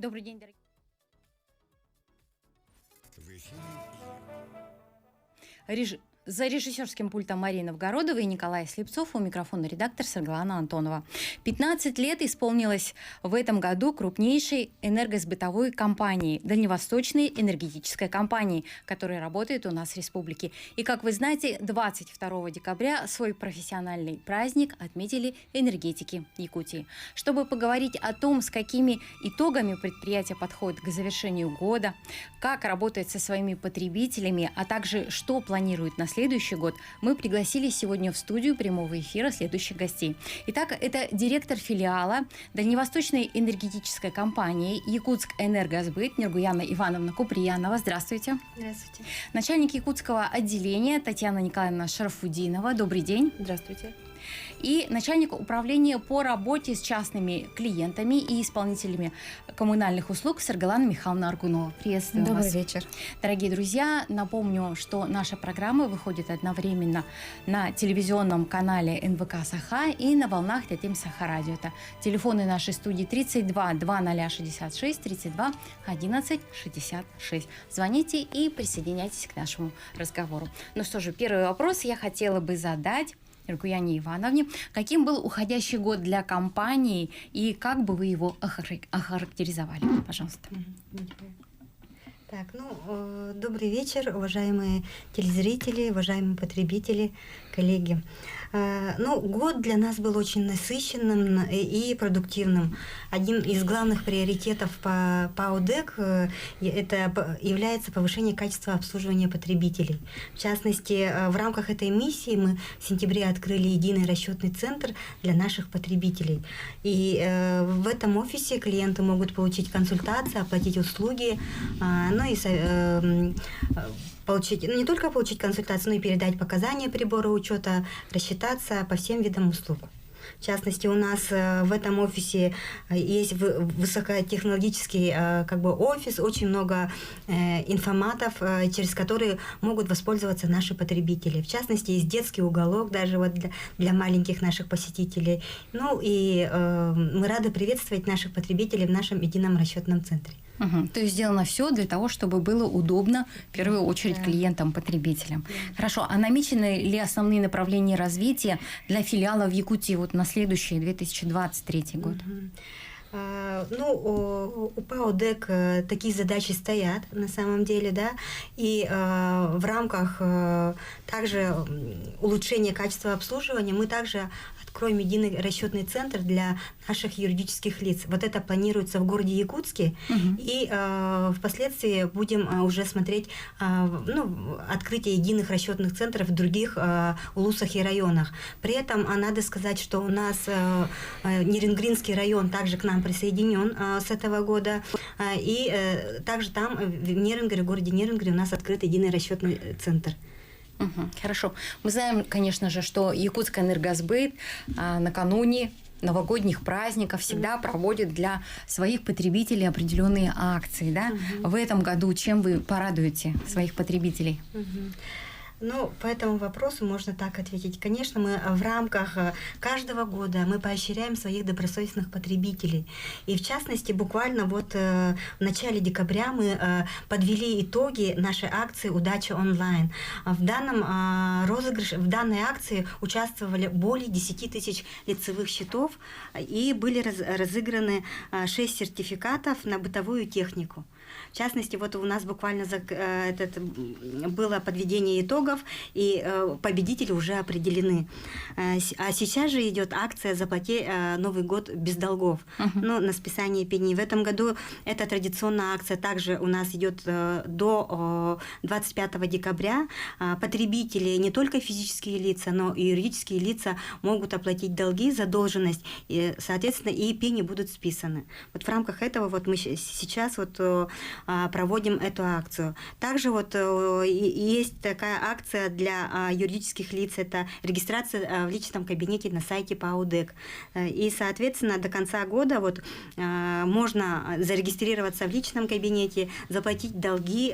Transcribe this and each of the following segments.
Добрый день, дорогие. За режиссерским пультом Марии Новгородова и Николай Слепцов, у микрофона редактор Светлана Антонова. 15 лет исполнилось в этом году крупнейшей энергосбытовой компании, Дальневосточной энергетической компании, которая работает у нас в республике. И, как вы знаете, 22 декабря свой профессиональный праздник отметили энергетики Якутии. Чтобы поговорить о том, с какими итогами предприятие подходит к завершению года, как работает со своими потребителями, а также что планирует на следующий год, мы пригласили сегодня в студию прямого эфира следующих гостей. Итак, это директор филиала Дальневосточной энергетической компании Якутскэнергосбыт Нургуяна Ивановна Куприянова. Здравствуйте. Здравствуйте. Начальник якутского отделения Татьяна Николаевна Шарафудинова. Добрый день. Здравствуйте. И начальник управления по работе с частными клиентами и исполнителями коммунальных услуг Саргалана Михайловна Аргунова. Приветствую вас. Добрый вечер. Дорогие друзья, напомню, что наша программа выходит одновременно на телевизионном канале НВК Саха и на волнах Тетим Саха радио. Это телефоны нашей студии 32 2066 32 11 66. Звоните и присоединяйтесь к нашему разговору. Ну что же, первый вопрос я хотела бы задать Нургуяне Ивановне. Каким был уходящий год для компании и как бы вы его охарактеризовали? Пожалуйста. Так, добрый вечер, уважаемые телезрители, уважаемые потребители, коллеги. Год для нас был очень насыщенным и продуктивным. Один из главных приоритетов по ПАО ДЭК это является повышение качества обслуживания потребителей. В частности, в рамках этой миссии мы в сентябре открыли единый расчетный центр для наших потребителей. И в этом офисе клиенты могут получить консультации, оплатить услуги, не только получить консультацию, но и передать показания прибора учета, рассчитаться по всем видам услуг. В частности, у нас в этом офисе есть высокотехнологический офис, очень много информатов, через которые могут воспользоваться наши потребители. В частности, есть детский уголок даже для маленьких наших посетителей. Мы рады приветствовать наших потребителей в нашем едином расчетном центре. То есть сделано все для того, чтобы было удобно, в первую очередь, клиентам, потребителям. Хорошо, а намечены ли основные направления развития для филиала в Якутии на следующий 2023 год? У ПАО ДЭК такие задачи стоят на самом деле, да, и в рамках также улучшения качества обслуживания мы также откроем единый расчетный центр для наших юридических лиц. Вот это планируется в городе Якутске, и впоследствии будем уже смотреть открытие единых расчетных центров в других улусах и районах. При этом надо сказать, что у нас Нерингринский район также к нам присоединен с этого года, и также там в городе Нерингре у нас открыт единый расчетный центр. Хорошо. Мы знаем, конечно же, что Якутскэнергосбыт накануне новогодних праздников всегда проводит для своих потребителей определенные акции. Да? В этом году чем вы порадуете своих потребителей? По этому вопросу можно так ответить. Конечно, мы в рамках каждого года мы поощряем своих добросовестных потребителей. И в частности, буквально в начале декабря мы подвели итоги нашей акции «Удача онлайн». В данной акции участвовали более 10 тысяч лицевых счетов и были разыграны 6 сертификатов на бытовую технику. В частности, у нас буквально было подведение итогов, и победители уже определены. А сейчас же идет акция «Заплати Новый год без долгов», на списание пени. В этом году эта традиционная акция также у нас идет до 25 декабря. Потребители, не только физические лица, но и юридические лица могут оплатить долги, задолженность, и, соответственно, и пени будут списаны. В рамках этого мы сейчас проводим эту акцию. Также есть такая акция для юридических лиц, это регистрация в личном кабинете на сайте ПАО ДЭК. И, соответственно, до конца года можно зарегистрироваться в личном кабинете, заплатить долги,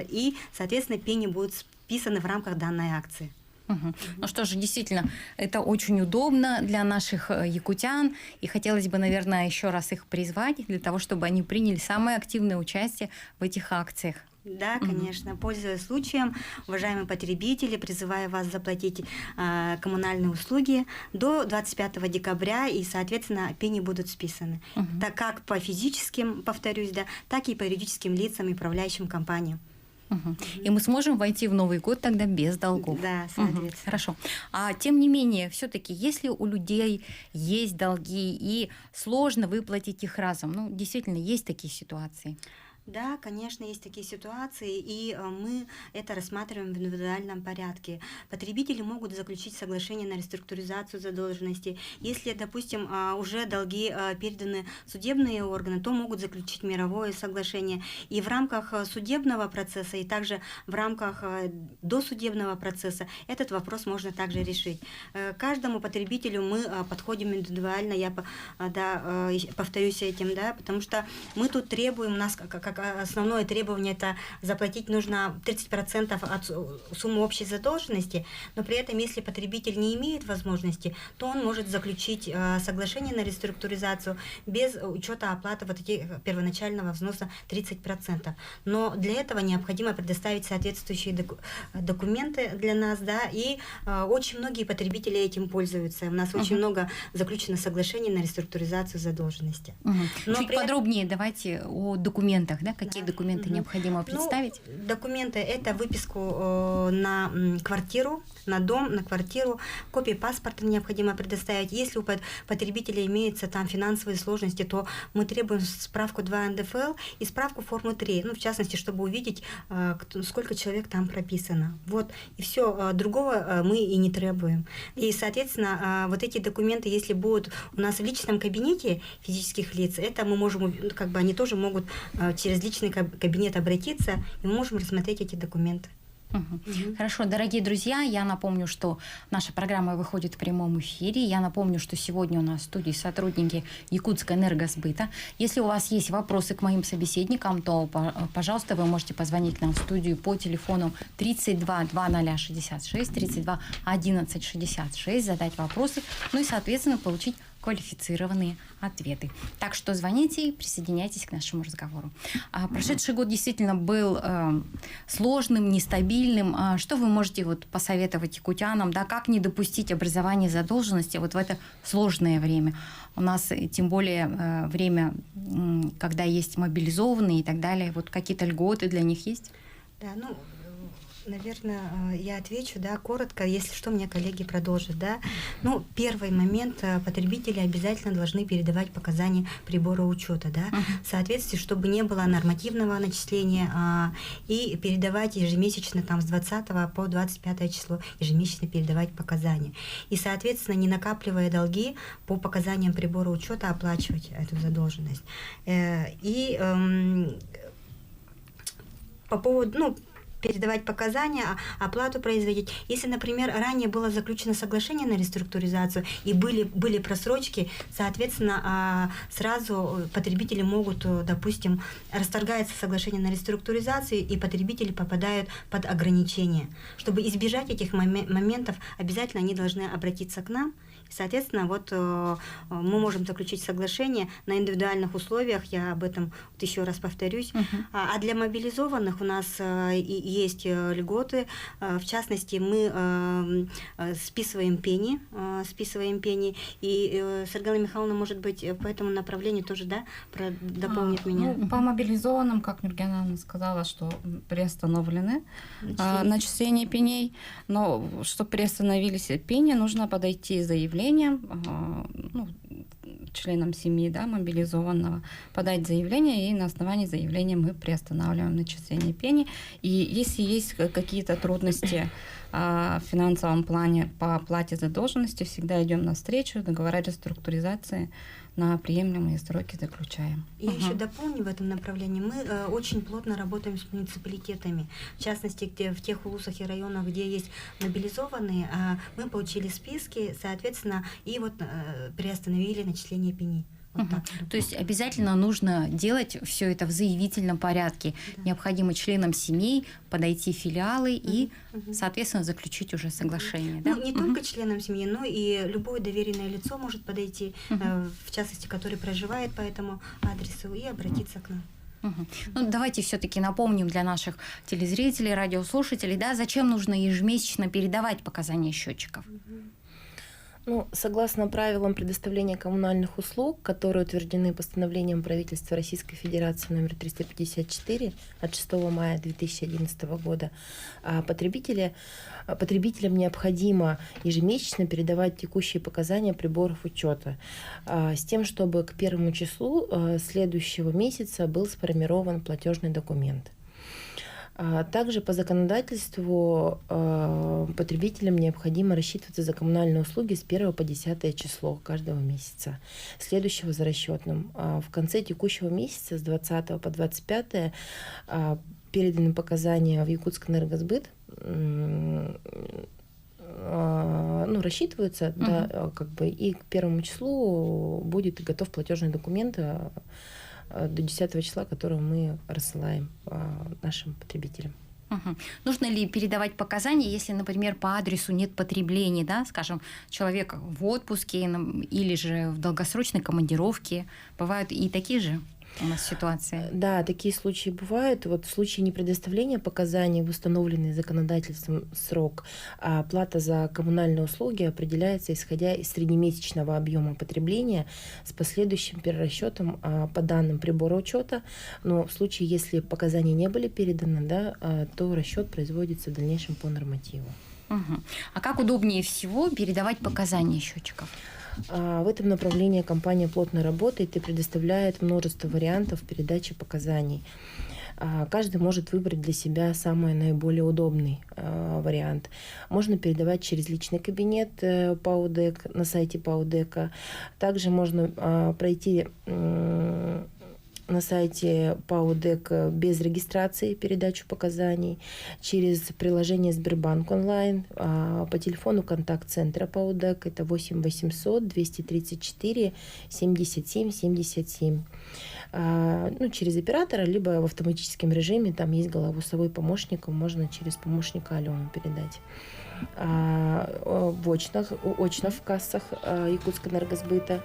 и, соответственно, пени будут списаны в рамках данной акции. Ну что же, действительно, это очень удобно для наших якутян. И хотелось бы, наверное, еще раз их призвать для того, чтобы они приняли самое активное участие в этих акциях. Да, конечно. Пользуясь случаем, уважаемые потребители, призываю вас заплатить коммунальные услуги до 25 декабря, и, соответственно, пени будут списаны. Так как по физическим, повторюсь, да, так и по юридическим лицам и управляющим компаниям. И мы сможем войти в Новый год тогда без долгов. Да, соответственно. Хорошо. А тем не менее, все-таки, если у людей есть долги и сложно выплатить их разом, ну, действительно, есть такие ситуации. Да, конечно, есть такие ситуации, и мы это рассматриваем в индивидуальном порядке. Потребители могут заключить соглашение на реструктуризацию задолженности. Если, допустим, уже долги переданы в судебные органы, то могут заключить мировое соглашение. И в рамках судебного процесса, и также в рамках досудебного процесса этот вопрос можно также решить. Каждому потребителю мы подходим индивидуально, я повторюсь этим, да, потому что мы тут требуем, у нас как основное требование, это заплатить нужно 30% от суммы общей задолженности, но при этом, если потребитель не имеет возможности, то он может заключить соглашение на реструктуризацию без учета оплаты вот этих первоначального взноса 30%. Но для этого необходимо предоставить соответствующие документы для нас, да, и очень многие потребители этим пользуются. У нас очень много заключено соглашений на реструктуризацию задолженности. Чуть подробнее давайте о документах. Да? Какие документы необходимо представить? Ну, документы – это выписку на квартиру, на дом, на квартиру, копии паспорта необходимо предоставить. Если у потребителя имеются там финансовые сложности, то мы требуем справку 2 НДФЛ и справку формы 3, ну, в частности, чтобы увидеть, сколько человек там прописано. Вот, и все, другого мы и не требуем. И, соответственно, вот эти документы, если будут у нас в личном кабинете физических лиц, это мы можем, как бы они тоже могут через личный кабинет обратиться, и мы можем рассмотреть эти документы. Хорошо, дорогие друзья, я напомню, что наша программа выходит в прямом эфире. Я напомню, что сегодня у нас в студии сотрудники Якутской энергосбыта. Если у вас есть вопросы к моим собеседникам, то, пожалуйста, вы можете позвонить к нам в студию по телефону 32 2066, 32 11 66, задать вопросы, ну и, соответственно, получить квалифицированные ответы. Так что звоните и присоединяйтесь к нашему разговору. Прошедший год действительно был сложным, нестабильным. Что вы можете вот посоветовать якутянам, да, как не допустить образования задолженности вот в это сложное время? У нас тем более время, когда есть мобилизованные и так далее. Вот какие-то льготы для них есть? Да, ну, наверное, я отвечу, да, коротко, если что, мне коллеги продолжат, да. Ну, первый момент, потребители обязательно должны передавать показания прибора учета, да, в соответствии, чтобы не было нормативного начисления, и передавать ежемесячно, там, с 20 по 25 число, ежемесячно передавать показания. И, соответственно, не накапливая долги, по показаниям прибора учета оплачивать эту задолженность. И по поводу, ну, передавать показания, оплату производить. Если, например, ранее было заключено соглашение на реструктуризацию и были просрочки, соответственно, сразу потребители могут, допустим, расторгается соглашение на реструктуризацию, и потребители попадают под ограничения. Чтобы избежать этих моментов, обязательно они должны обратиться к нам. Соответственно, вот мы можем заключить соглашение на индивидуальных условиях, я об этом вот еще раз повторюсь. А для мобилизованных у нас есть льготы, в частности, мы списываем пени, и Сергея Михайловна, может быть, по этому направлению тоже, да, дополнит меня. Ну, по мобилизованным, как Нургена сказала, что приостановлены начисление пеней, но чтобы приостановились пени, нужно подойти с заявлением, ну, членам семьи, да, мобилизованного, подать заявление, и на основании заявления мы приостанавливаем начисление пени. И если есть какие-то трудности в финансовом плане по оплате задолженности, всегда идем навстречу, договора реструктуризации на приемлемые сроки заключаем. И еще дополню в этом направлении. Мы очень плотно работаем с муниципалитетами. В частности, в тех улусах и районах, где есть мобилизованные, мы получили списки, соответственно, и вот приостановили начисление пени. Вот так. То есть обязательно нужно делать все это в заявительном порядке. Да. Необходимо членам семей подойти в филиалы и, соответственно, заключить уже соглашение. Да? Ну, не только членам семьи, но и любое доверенное лицо может подойти, в частности, который проживает по этому адресу, и обратиться к нам. Ну, давайте все-таки напомним для наших телезрителей, радиослушателей, да, зачем нужно ежемесячно передавать показания счетчиков. Ну, согласно правилам предоставления коммунальных услуг, которые утверждены постановлением правительства Российской Федерации номер 354 от 6 мая 2011 года, потребителям необходимо ежемесячно передавать текущие показания приборов учета с тем, чтобы к 1 числу следующего месяца был сформирован платежный документ. Также по законодательству потребителям необходимо рассчитываться за коммунальные услуги с 1 по 10 число каждого месяца, следующего за расчетным. В конце текущего месяца с 20 по 25 переданы показания в Якутскэнергосбыт, рассчитываются, да, и к 1 числу будет готов платежный документ до 10 числа, который мы рассылаем нашим потребителям. Нужно ли передавать показания, если, например, по адресу нет потребления, да, скажем, человек в отпуске или же в долгосрочной командировке? Бывают и такие же у нас ситуации? Да, такие случаи бывают. Вот в случае непредоставления показаний в установленный законодательством срок, плата за коммунальные услуги определяется исходя из среднемесячного объема потребления с последующим перерасчетом по данным прибора учета. Но в случае, если показания не были переданы, да, то расчет производится в дальнейшем по нормативу. А как удобнее всего передавать показания счетчиков? В этом направлении компания плотно работает и предоставляет множество вариантов передачи показаний. Каждый может выбрать для себя самый наиболее удобный вариант. Можно передавать через личный кабинет ПАО-ДЭК на сайте ПАО-ДЭКа. Также можно пройти на сайте ПАО-ДЭК без регистрации передачу показаний, через приложение Сбербанк онлайн, по телефону контакт-центра ПАО-ДЭК, это 8 800 234 77 77. Через оператора, либо в автоматическом режиме, там есть голосовой помощник, можно через помощника Алену передать. Очно в кассах Якутскэнергосбыта.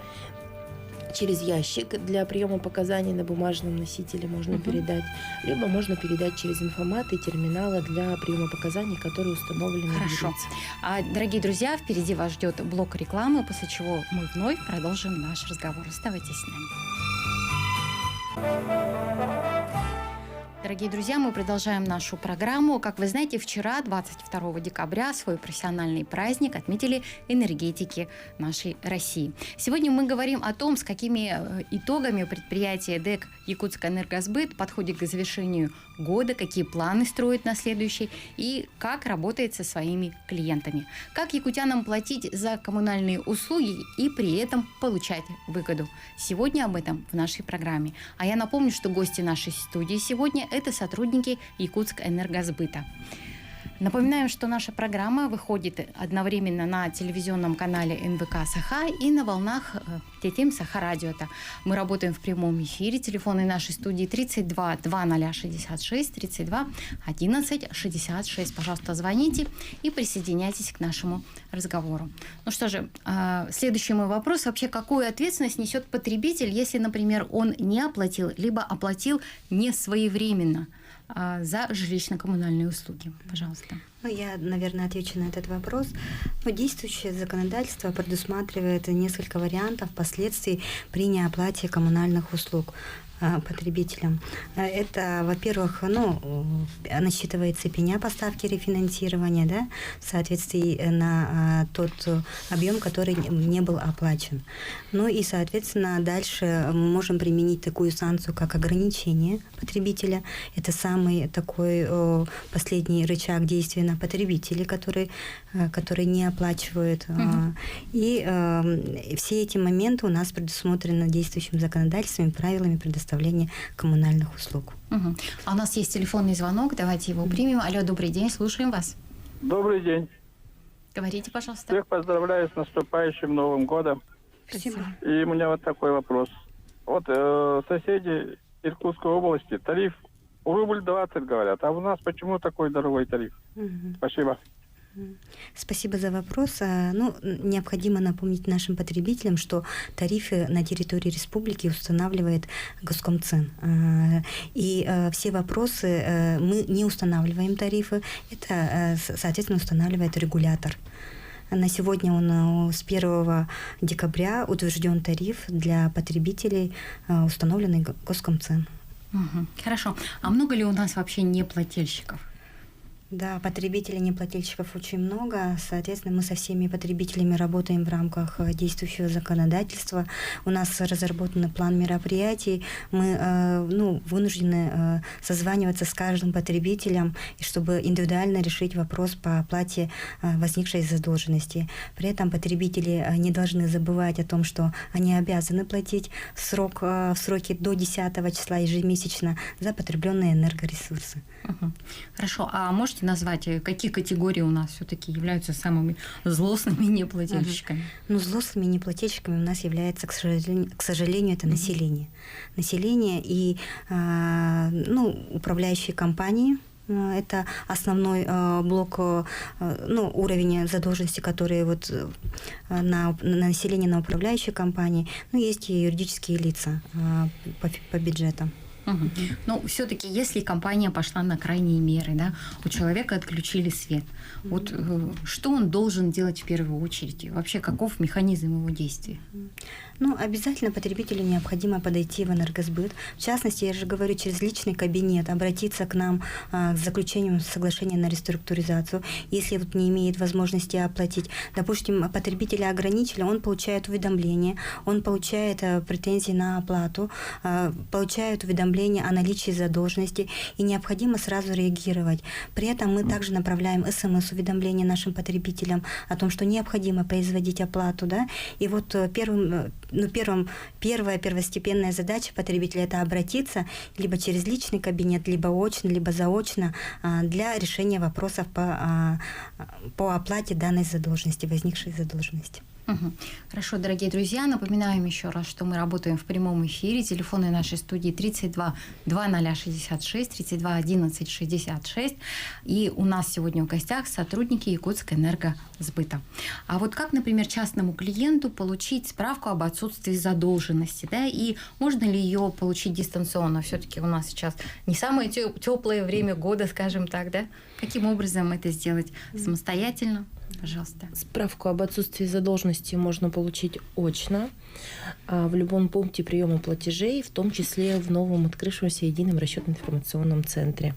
Через ящик для приема показаний на бумажном носителе можно передать, либо можно передать через информаты и терминалы для приема показаний, которые установлены. Хорошо. Дорогие друзья, впереди вас ждет блок рекламы, после чего мы вновь продолжим наш разговор. Оставайтесь с нами. Дорогие друзья, мы продолжаем нашу программу. Как вы знаете, вчера, 22 декабря, свой профессиональный праздник отметили энергетики нашей России. Сегодня мы говорим о том, с какими итогами предприятие ДЭК Якутскэнергосбыт подходит к завершению года, какие планы строит на следующий и как работает со своими клиентами. Как якутянам платить за коммунальные услуги и при этом получать выгоду. Сегодня об этом в нашей программе. А я напомню, что гости нашей студии сегодня – это сотрудники Якутскэнергосбыта. Напоминаем, что наша программа выходит одновременно на телевизионном канале НВК Саха и на волнах ТТМ Саха Радиота. Мы работаем в прямом эфире. Телефоны нашей студии 32 2066, 32 11 66. Пожалуйста, звоните и присоединяйтесь к нашему разговору. Ну что же, следующий мой вопрос. Вообще, какую ответственность несет потребитель, если, например, он не оплатил, либо оплатил не своевременно за жилищно-коммунальные услуги? Пожалуйста. Я, наверное, отвечу на этот вопрос. Действующее законодательство предусматривает несколько вариантов последствий при неоплате коммунальных услуг потребителям. Это, во-первых, насчитывается пеня по ставке рефинансирования, да, в соответствии на тот объем, который не был оплачен. Ну и, соответственно, дальше мы можем применить такую санкцию, как ограничение потребителя. Это самый такой последний рычаг действия на потребителей, которые не оплачивают. И все эти моменты у нас предусмотрены действующим законодательством и правилами предоставления коммунальных услуг. А у нас есть телефонный звонок, давайте его примем. Алло, добрый день, слушаем вас. Добрый день. Говорите, пожалуйста. Всех поздравляю с наступающим Новым годом. Спасибо. И у меня вот такой вопрос. Вот соседи Иркутской области тариф рубль 20 говорят, а у нас почему такой дорогой тариф? Мгм. Спасибо. Спасибо за вопрос. Ну, необходимо напомнить нашим потребителям, что тарифы на территории республики устанавливает Госкомцен. И все вопросы мы не устанавливаем тарифы, это, соответственно, устанавливает регулятор. На сегодня он с 1 декабря утвержден тариф для потребителей, установленный Госкомцен. Мгм. Хорошо. А много ли у нас вообще неплательщиков? Да, потребителей неплательщиков очень много. Соответственно, мы со всеми потребителями работаем в рамках действующего законодательства. У нас разработан план мероприятий. Мы вынуждены созваниваться с каждым потребителем, чтобы индивидуально решить вопрос по оплате возникшей задолженности. При этом потребители не должны забывать о том, что они обязаны платить в сроки до 10 числа ежемесячно за потребленные энергоресурсы. Мгм. Хорошо. А можете назвать, какие категории у нас все-таки являются самыми злостными неплательщиками? Ну, злостными неплательщиками у нас является, к сожалению, это население. Население и управляющие компании. Это основной блок, уровень задолженности, который на население, на управляющие компании. Ну, есть и юридические лица по бюджетам. Мгм. Но все-таки, если компания пошла на крайние меры, да, у человека отключили свет, вот что он должен делать в первую очередь? И вообще, каков механизм его действия? Ну, обязательно потребителю необходимо подойти в энергосбыт. В частности, я же говорю, через личный кабинет обратиться к нам с заключением соглашения на реструктуризацию. Если не имеет возможности оплатить, допустим, потребителя ограничили, он получает уведомление, он получает претензии на оплату, получает уведомление о наличии задолженности, и необходимо сразу реагировать. При этом мы также направляем СМС-уведомления нашим потребителям о том, что необходимо производить оплату. Да? И первостепенная задача потребителя – это обратиться либо через личный кабинет, либо очно, либо заочно для решения вопросов по оплате данной задолженности, возникшей задолженности. Мгм. Хорошо, дорогие друзья, напоминаем еще раз, что мы работаем в прямом эфире. Телефоны нашей студии 32 2066, 32 11 66. И у нас сегодня в гостях сотрудники Якутскэнергосбыта. А вот как, например, частному клиенту получить справку об отсутствии задолженности, да, и можно ли ее получить дистанционно? Все-таки у нас сейчас не самое теплое время года, скажем так, да? Каким образом это сделать самостоятельно? Пожалуйста. Справку об отсутствии задолженности можно получить очно в любом пункте приема платежей, в том числе в новом открывшемся едином расчетно-информационном центре.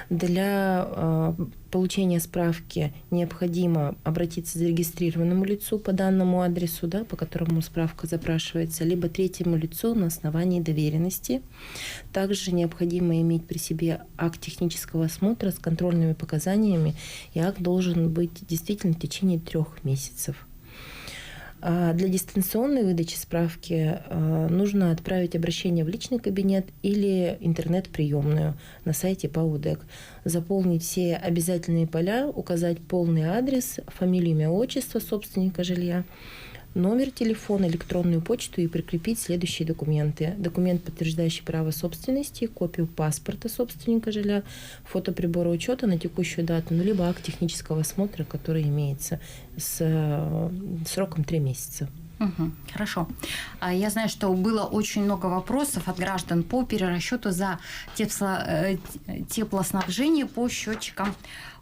Для получения справки необходимо обратиться к зарегистрированному лицу по данному адресу, да, по которому справка запрашивается, либо третьему лицу на основании доверенности. Также необходимо иметь при себе акт технического осмотра с контрольными показаниями, и акт должен быть действительно в течение 3 месяцев. Для дистанционной выдачи справки нужно отправить обращение в личный кабинет или интернет-приемную на сайте ПАО-ДЭК, заполнить все обязательные поля, указать полный адрес, фамилию, имя, отчество собственника жилья, номер телефона, электронную почту и прикрепить следующие документы. Документ, подтверждающий право собственности, копию паспорта собственника жилья, фото прибора учета на текущую дату, либо акт технического осмотра, который имеется с сроком 3 месяца. Угу, хорошо. Я знаю, что было очень много вопросов от граждан по перерасчету за теплоснабжение по счетчикам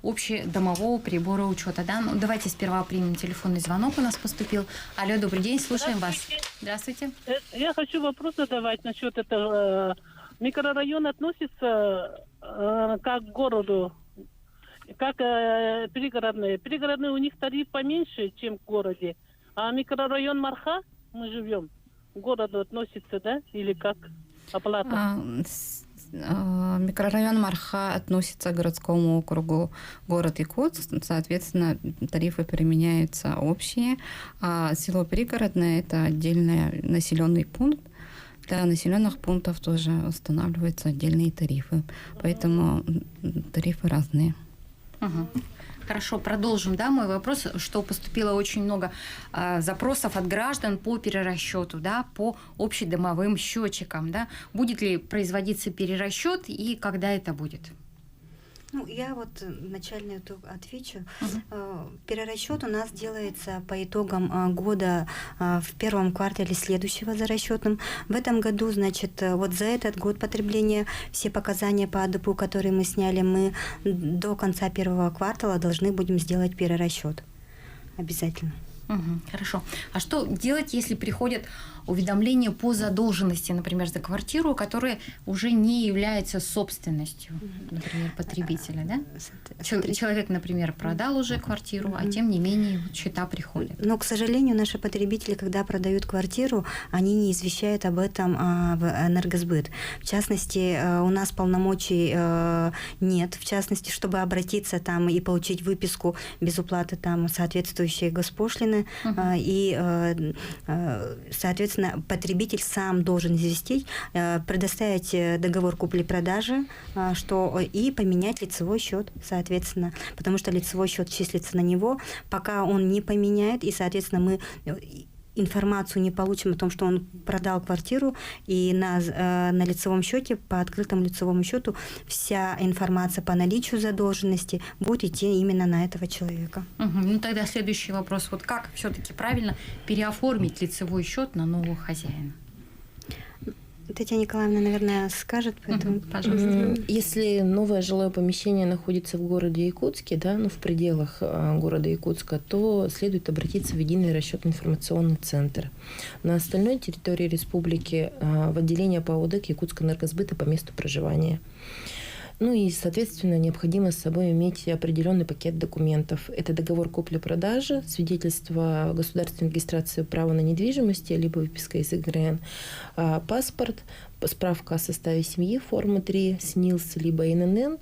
общедомового прибора учета. Да? Ну, давайте сперва примем телефонный звонок, у нас поступил. Алло, добрый день, слушаем вас. Здравствуйте. Я хочу вопрос задавать насчет этого. Микрорайон относится как к городу, как пригородные. Пригородные у них тариф поменьше, чем в городе. А микрорайон Марха, мы живем, к городу относится, да? Или как оплата? Микрорайон Марха относится к городскому округу город Якутск, соответственно, тарифы применяются общие, а село Пригородное – это отдельный населенный пункт. Для населенных пунктов тоже устанавливаются отдельные тарифы, поэтому тарифы разные. Мгм. Хорошо, продолжим, да, мой вопрос, что поступило очень много запросов от граждан по перерасчету, да, по общедомовым счетчикам, да. Будет ли производиться перерасчет и когда это будет? Ну, я вот начально отвечу. Перерасчет у нас делается по итогам года в первом квартале следующего за расчетом. В этом году, значит, вот за этот год потребления все показания по АДПУ, которые мы сняли, мы до конца первого квартала должны будем сделать перерасчет. Обязательно. Мгм, хорошо. А что делать, если приходят уведомления по задолженности, например, за квартиру, которая уже не является собственностью, например, потребителя, да? Человек, например, продал уже квартиру, а тем не менее вот счета приходят. Но, к сожалению, наши потребители, когда продают квартиру, они не извещают об этом в Энергосбыт. В частности, у нас полномочий нет. В частности, чтобы обратиться там и получить выписку без уплаты там соответствующей госпошлины, и, соответственно, потребитель сам должен известить, предоставить договор купли-продажи, и поменять лицевой счет, соответственно, потому что лицевой счет числится на него, пока он не поменяет, и, соответственно, мы информацию не получим о том, что он продал квартиру, и на лицевом счете, по открытому лицевому счету, вся информация по наличию задолженности будет идти именно на этого человека. Ну тогда следующий вопрос: вот как все-таки правильно переоформить лицевой счет на нового хозяина? Татьяна Николаевна, наверное, скажет, поэтому, пожалуйста. Если новое жилое помещение находится в городе Якутске, да, в пределах города Якутска, то следует обратиться в единый расчетно-информационный центр. На остальной территории республики в отделение ПАО ДЭК Якутскэнергосбыта по месту проживания. Ну и, соответственно, необходимо с собой иметь определенный пакет документов. Это договор купли-продажи, свидетельство о государственной регистрации права на недвижимость, либо выписка из ИГРН, паспорт, справка о составе семьи, форма 3, СНИЛС, либо ИНН.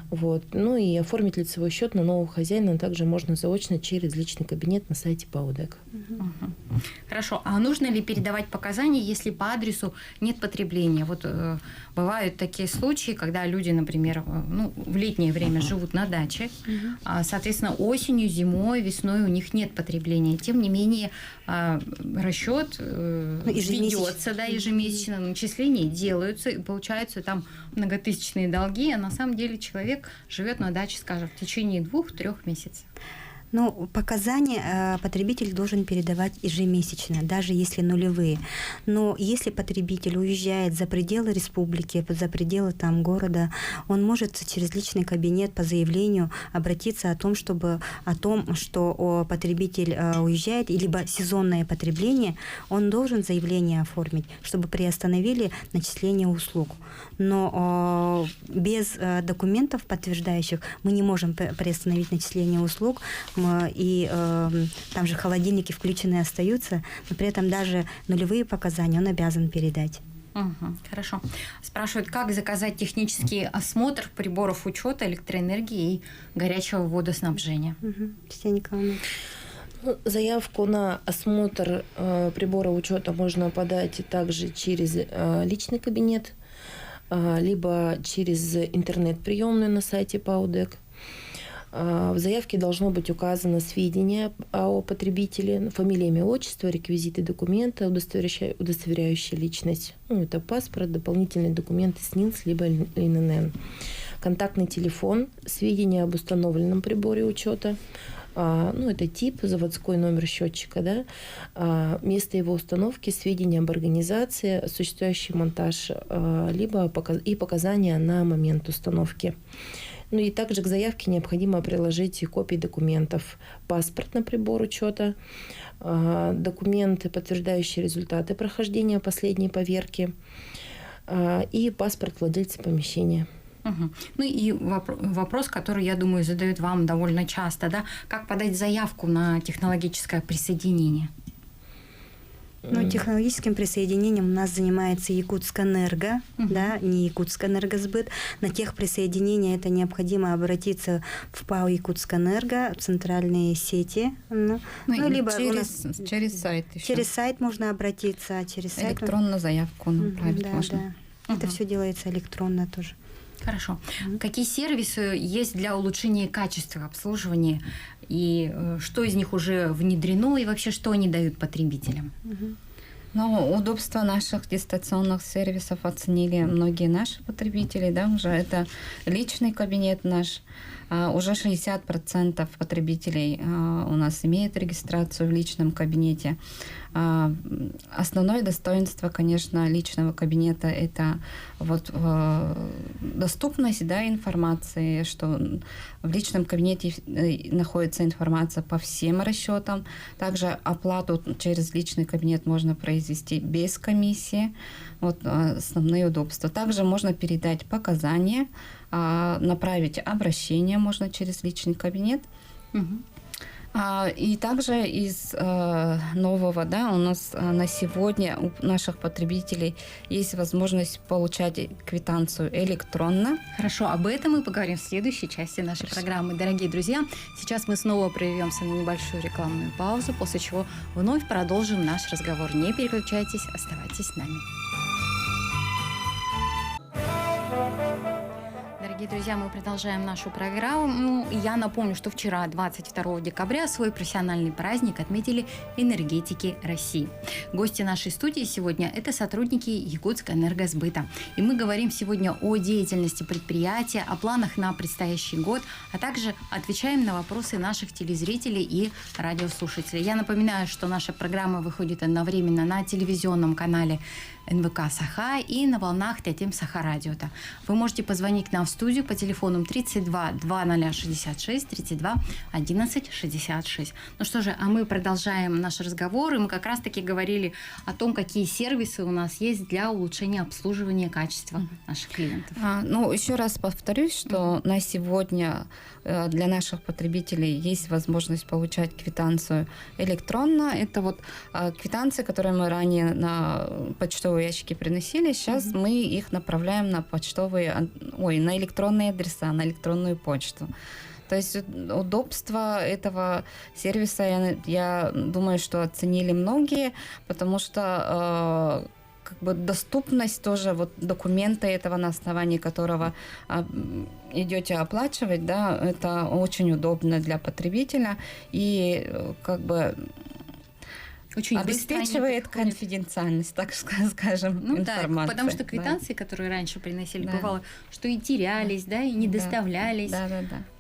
Вот. Ну и оформить лицевой счет на нового хозяина также можно заочно через личный кабинет на сайте ПАО ДЭК. Хорошо. А нужно ли передавать показания, если по адресу нет потребления? Вот бывают такие случаи, когда люди, например, в летнее время живут на даче, соответственно, осенью, зимой, весной у них нет потребления. Тем не менее, расчет ведется, да, ежемесячно, начисления делаются, и получаются там многотысячные долги, а на самом деле человек живет на даче, скажем, в течение 2-3 месяцев. Ну, показания потребитель должен передавать ежемесячно, даже если нулевые. Но если потребитель уезжает за пределы республики, за пределы там города, он может через личный кабинет по заявлению обратиться о том, что потребитель уезжает, либо сезонное потребление, он должен заявление оформить, чтобы приостановили начисление услуг. Но без документов, подтверждающих, мы не можем приостановить начисление услуг, и там же холодильники включенные остаются, но при этом даже нулевые показания он обязан передать. Хорошо. Спрашивают, как заказать технический осмотр приборов учета электроэнергии и горячего водоснабжения. Татьяна Николаевна. Заявку на осмотр прибора учета можно подать также через личный кабинет, либо через интернет-приемную на сайте ПАО ДЭК. В заявке должно быть указано сведения о потребителе, фамилия, имя, отчество, реквизиты документа, удостоверяющие личность. Это паспорт, дополнительные документы СНИЛС, либо ИНН. Контактный телефон, сведения об установленном приборе учета. Это тип, заводской номер счетчика, да, место его установки, сведения об организации, осуществляющей монтаж, либо и показания на момент установки. И также к заявке необходимо приложить копии документов: паспорт на прибор учета, документы, подтверждающие результаты прохождения последней поверки, и паспорт владельца помещения. И вопрос, который, я думаю, задают вам довольно часто, да, как подать заявку на технологическое присоединение? Технологическим присоединением у нас занимается Якутскэнерго, да, не Якутскэнергосбыт. На техприсоединение это необходимо обратиться в ПАО Якутскэнерго, в центральные сети. Либо через сайт еще. Через сайт можно обратиться, через сайт. Электронную заявку направить можно. Да. Это все делается электронно тоже. Хорошо. Какие сервисы есть для улучшения качества обслуживания? И что из них уже внедрено? И вообще, что они дают потребителям? Ну, удобство наших дистанционных сервисов оценили многие наши потребители, да, уже это личный кабинет наш. Уже 60% потребителей у нас имеют регистрацию в личном кабинете. Основное достоинство, конечно, личного кабинета – это вот доступность, да, информации, что в личном кабинете находится информация по всем расчетам. Также оплату через личный кабинет можно произвести без комиссии. Вот основные удобства. Также можно передать показания, направить обращение можно через личный кабинет. И также из нового, да, у нас на сегодня у наших потребителей есть возможность получать квитанцию электронно. Хорошо, об этом мы поговорим в следующей части нашей программы. Дорогие друзья, сейчас мы снова прервемся на небольшую рекламную паузу, после чего вновь продолжим наш разговор. Не переключайтесь, оставайтесь с нами. Дорогие друзья, мы продолжаем нашу программу. Я напомню, что вчера, 22 декабря, свой профессиональный праздник отметили энергетики России. Гости нашей студии сегодня – это сотрудники Якутскэнергосбыта. И мы говорим сегодня о деятельности предприятия, о планах на предстоящий год, а также отвечаем на вопросы наших телезрителей и радиослушателей. Я напоминаю, что наша программа выходит одновременно на телевизионном канале НВК Саха и на волнах Тятим Саха Радиота. Вы можете позвонить к нам в студию по телефонам 32 2066 32 11 66. Ну что же, а мы продолжаем наш разговор, и мы как раз-таки говорили о том, какие сервисы у нас есть для улучшения обслуживания качества наших клиентов. Ну, еще раз повторюсь, что на сегодня для наших потребителей есть возможность получать квитанцию электронно. Это вот квитанции, которые мы ранее на почтовые ящики приносили. Сейчас мы их направляем на на электронные адреса, на электронную почту. То есть удобство этого сервиса, я думаю, что оценили многие, потому что как бы доступность тоже вот документа этого, на основании которого идете оплачивать, да, это очень удобно для потребителя и как бы очень обеспечивает конфиденциальность, так скажем, информации. Да, потому что квитанции, которые раньше приносили, бывало, что и терялись, да, и не доставлялись. Да.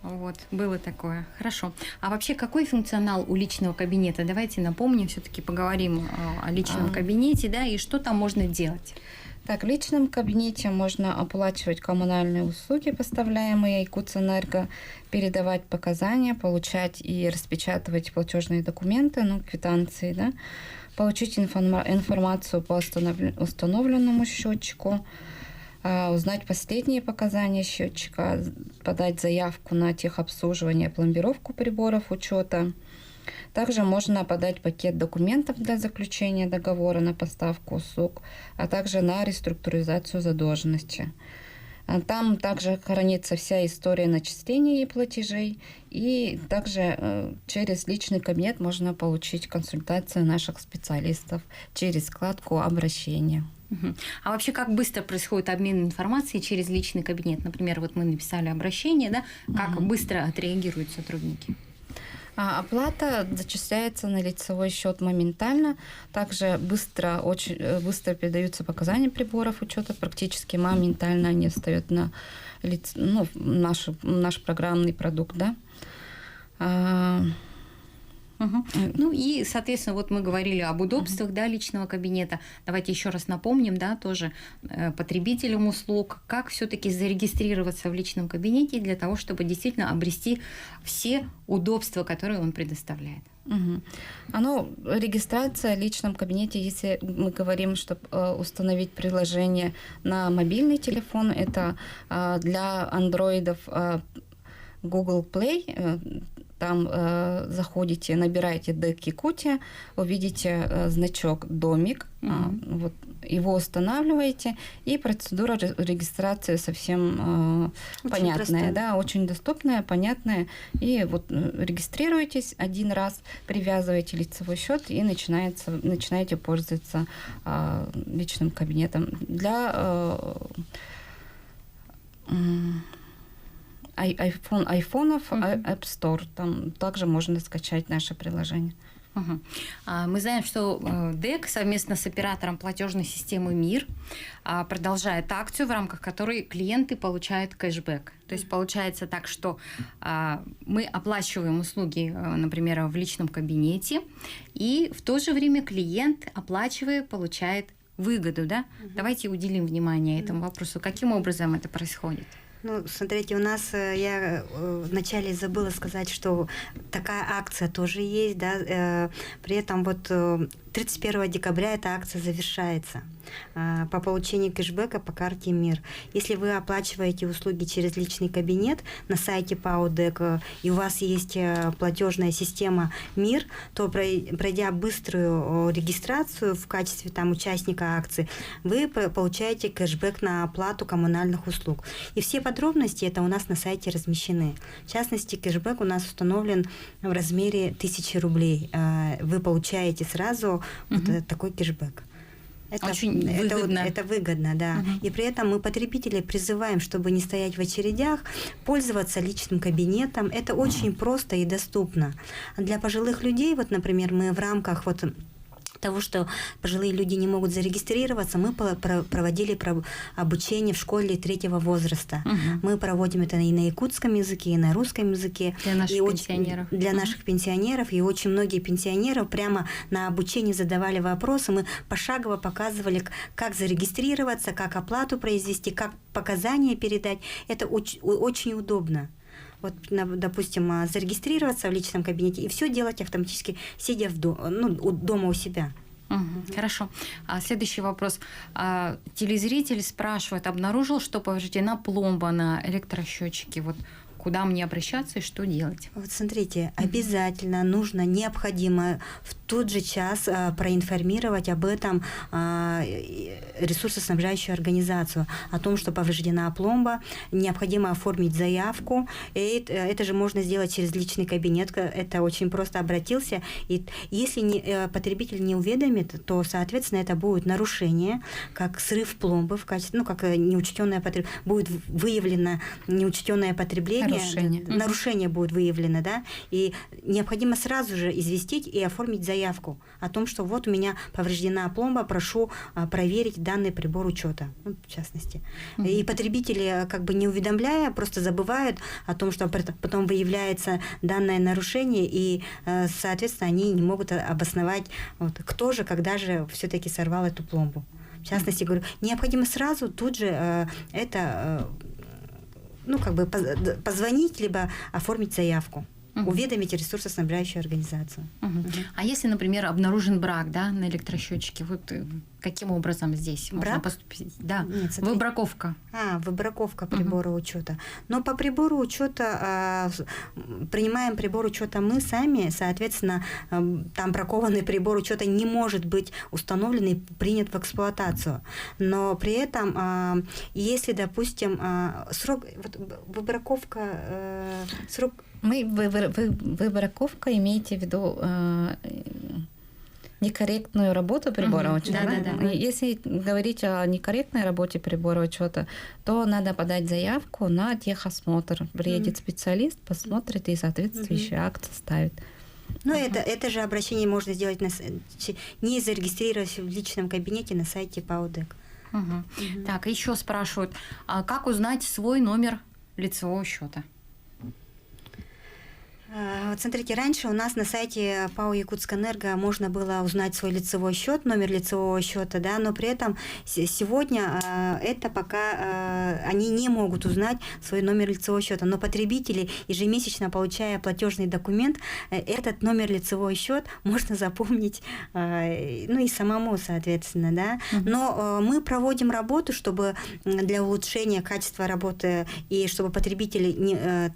Вот, было такое. Хорошо. А вообще, какой функционал у личного кабинета? Давайте напомним, все-таки поговорим о личном кабинете, да, и что там можно делать. Так, в личном кабинете можно оплачивать коммунальные услуги, поставляемые Якутсэнерго, передавать показания, получать и распечатывать платежные документы, квитанции, да, получить информацию по установленному счетчику, узнать последние показания счетчика, подать заявку на техобслуживание, пломбировку приборов учета. Также можно подать пакет документов для заключения договора на поставку услуг, а также на реструктуризацию задолженности. Там также хранится вся история начислений и платежей, и также через личный кабинет можно получить консультацию наших специалистов через вкладку «Обращение». А вообще, как быстро происходит обмен информацией через личный кабинет? Например, вот мы написали обращение, да? Как быстро отреагируют сотрудники? Оплата зачисляется на лицевой счет моментально. Также очень быстро передаются показания приборов учета. Практически моментально они встают на наш программный продукт. Да? Ну и, соответственно, вот мы говорили об удобствах, да, личного кабинета. Давайте еще раз напомним, да, тоже потребителям услуг, как все-таки зарегистрироваться в личном кабинете для того, чтобы действительно обрести все удобства, которые он предоставляет. Регистрация в личном кабинете, если мы говорим, чтобы установить приложение на мобильный телефон, это для андроидов Google Play. Там заходите, набираете ДЭК Якутия, увидите значок «Домик», вот, его устанавливаете, и процедура регистрации совсем понятная, простая. Да, очень доступная, понятная. И вот регистрируетесь один раз, привязываете лицевой счет и начинаете пользоваться личным кабинетом. айфонов, App Store. Там также можно скачать наше приложение. Мгм. Мы знаем, что ДЭК совместно с оператором платежной системы МИР продолжает акцию, в рамках которой клиенты получают кэшбэк. То есть получается так, что мы оплачиваем услуги, например, в личном кабинете, и в то же время клиент, оплачивая, получает выгоду. Да? Давайте уделим внимание этому вопросу. Каким образом это происходит? Ну, смотрите, у нас, я вначале забыла сказать, что такая акция тоже есть, да, при этом вот 31 декабря эта акция завершается по получению кэшбэка по карте МИР. Если вы оплачиваете услуги через личный кабинет на сайте ПАО ДЭК, и у вас есть платежная система МИР, то, пройдя быструю регистрацию в качестве там участника акции, вы получаете кэшбэк на оплату коммунальных услуг. И все подробности это у нас на сайте размещены. В частности, кэшбэк у нас установлен в размере 1000 рублей. Вы получаете сразу вот такой кэшбэк. Очень выгодно. Это выгодно, да. И при этом мы потребителей призываем, чтобы не стоять в очередях, пользоваться личным кабинетом. Это очень просто и доступно. Для пожилых людей, вот, например, мы в рамках вот того, что пожилые люди не могут зарегистрироваться, мы проводили обучение в школе 3-го возраста. Мы проводим это и на якутском языке, и на русском языке. Для наших пенсионеров. Для наших пенсионеров. И очень многие пенсионеров прямо на обучении задавали вопросы. Мы пошагово показывали, как зарегистрироваться, как оплату произвести, как показания передать. Это очень удобно. Вот, допустим, зарегистрироваться в личном кабинете и все делать автоматически, сидя дома у себя. Хорошо. Следующий вопрос. Телезритель спрашивает, обнаружил, что повреждена пломба на электросчетчике. Вот куда мне обращаться и что делать? Вот смотрите, обязательно нужно, необходимо в тот же час проинформировать об этом ресурсоснабжающую организацию, о том, что повреждена пломба, необходимо оформить заявку. И это же можно сделать через личный кабинет, это очень просто обратился. И если потребитель не уведомит, то, соответственно, это будет нарушение, как срыв пломбы в качестве, как неучтенное потребление, будет выявлено неучтенное потребление, нарушение будет выявлено, да, и необходимо сразу же известить и оформить заявку о том, что вот у меня повреждена пломба, прошу проверить данный прибор учета, в частности. И потребители, как бы не уведомляя, просто забывают о том, что потом выявляется данное нарушение, и, соответственно, они не могут обосновать, кто же, когда же все-таки сорвал эту пломбу. В частности, говорю, необходимо сразу тут же позвонить, либо оформить заявку, уведомить ресурсоснабжающую организацию. А если, например, обнаружен брак, да, на электросчетчике, вот каким образом здесь можно поступить? Да, нет, выбраковка. Выбраковка прибора учета. Но по прибору учета принимаем прибор учета мы сами, соответственно, там бракованный прибор учета не может быть установлен и принят в эксплуатацию. Но при этом, если, допустим, срок, выбраковка, срок... Выбраковка имеете в виду некорректную работу прибора учета. Да. Если говорить о некорректной работе прибора учета, то надо подать заявку на техосмотр. Приедет специалист, посмотрит и соответствующий акт составит. Ну, это же обращение можно сделать, не зарегистрировавшись в личном кабинете на сайте ПАО ДЭК. Так, еще спрашивают, как узнать свой номер лицевого счета? Вот смотрите, раньше у нас на сайте ПАО «Якутскэнерго» можно было узнать свой лицевой счет, номер лицевого счета, да, но при этом сегодня это пока они не могут узнать свой номер лицевого счета. Но потребители, ежемесячно получая платежный документ, этот номер лицевой счет можно запомнить, и самому, соответственно, да. Но мы проводим работу, чтобы для улучшения качества работы и чтобы потребители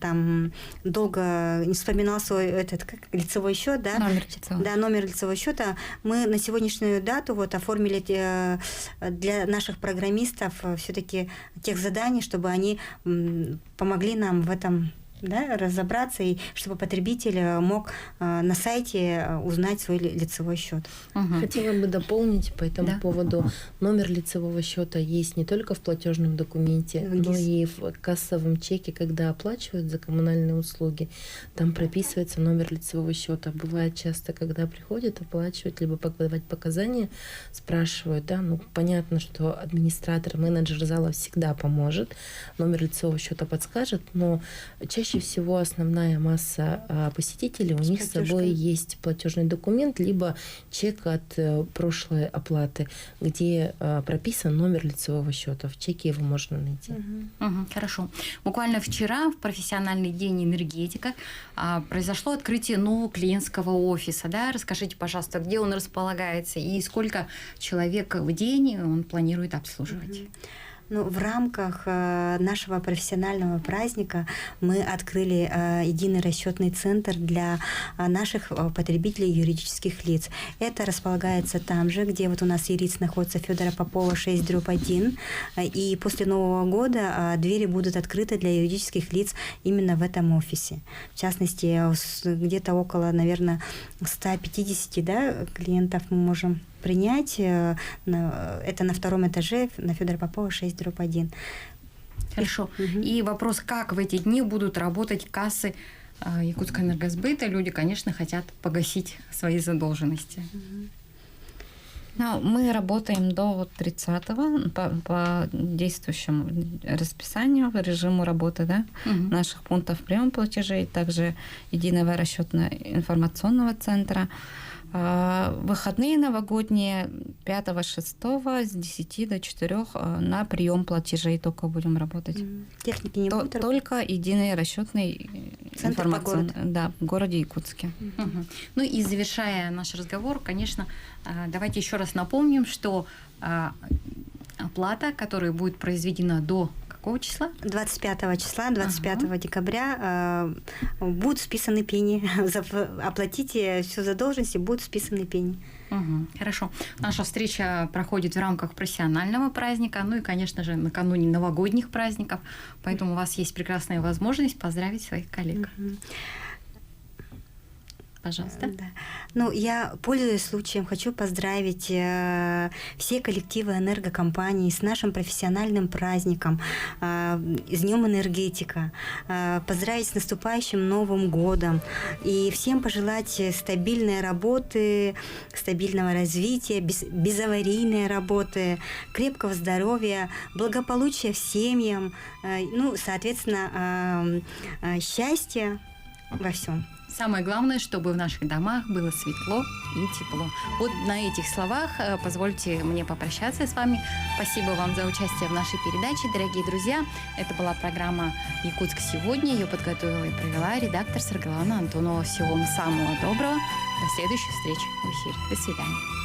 долго не вспоминал свой лицевой счет, да? Номер лицевого счета. Мы на сегодняшнюю дату оформили для наших программистов все-таки тех заданий, чтобы они помогли нам в этом да, разобраться, и чтобы потребитель мог на сайте узнать свой лицевой счет. Мгм. Хотела бы дополнить по этому Да. поводу. Номер лицевого счета есть не только в платежном документе, но и в кассовом чеке, когда оплачивают за коммунальные услуги. Там прописывается номер лицевого счета. Бывает часто, когда приходят оплачивать, либо подавать показания, спрашивают, да, ну понятно, что администратор, менеджер зала всегда поможет, номер лицевого счета подскажет, но чаще всего основная масса посетителей, у них с собой платежкой. есть платежный документ, либо чек от прошлой оплаты, где прописан номер лицевого счета. В чеке его можно найти. Мгм, хорошо. Буквально вчера, в профессиональный день энергетика, произошло открытие нового клиентского офиса. Да? Расскажите, пожалуйста, где он располагается и сколько человек в день он планирует обслуживать? Ну, в рамках нашего профессионального праздника мы открыли единый расчетный центр для наших потребителей юридических лиц. Это располагается там же, где вот у нас юрист находится, Федора Попова, 6/1. И после Нового года двери будут открыты для юридических лиц именно в этом офисе. В частности, где-то около, наверное, 150, да, клиентов мы можем принять. Это на втором этаже на Федора Попова 6/1. Хорошо. И вопрос, как в эти дни будут работать кассы Якутского энергосбыта? Люди, конечно, хотят погасить свои задолженности. Ну, мы работаем до 30-го по действующему расписанию, режиму работы, да, наших пунктов приема платежей, также единого расчетно-информационного центра. Выходные новогодние 5-6 с 10 до 4 на прием платежей только будем работать. Техники не будут работать? Только единый расчетный Центр по городу. да, в городе Якутске. Мгм. Ну и завершая наш разговор, конечно, давайте еще раз напомним, что оплата, которая будет произведена до какого числа? 25 числа, 25 декабря будут списаны пени. Оплатите всю задолженность, и будут списаны пени. Мгм. Хорошо. Наша встреча проходит в рамках профессионального праздника, ну и, конечно же, накануне новогодних праздников, поэтому у вас есть прекрасная возможность поздравить своих коллег. Пожалуйста. Да. Ну, я, пользуясь случаем, хочу поздравить все коллективы энергокомпаний с нашим профессиональным праздником, с Днем энергетика, поздравить с наступающим Новым годом и всем пожелать стабильной работы, стабильного развития, безаварийной работы, крепкого здоровья, благополучия в семьям, ну, соответственно, счастья во всем. Самое главное, чтобы в наших домах было светло и тепло. Вот на этих словах позвольте мне попрощаться с вами. Спасибо вам за участие в нашей передаче, дорогие друзья. Это была программа «Якутск сегодня». Ее подготовила и провела редактор Саргалана Антонова. Всего вам самого доброго. До следующих встреч в эфире. До свидания.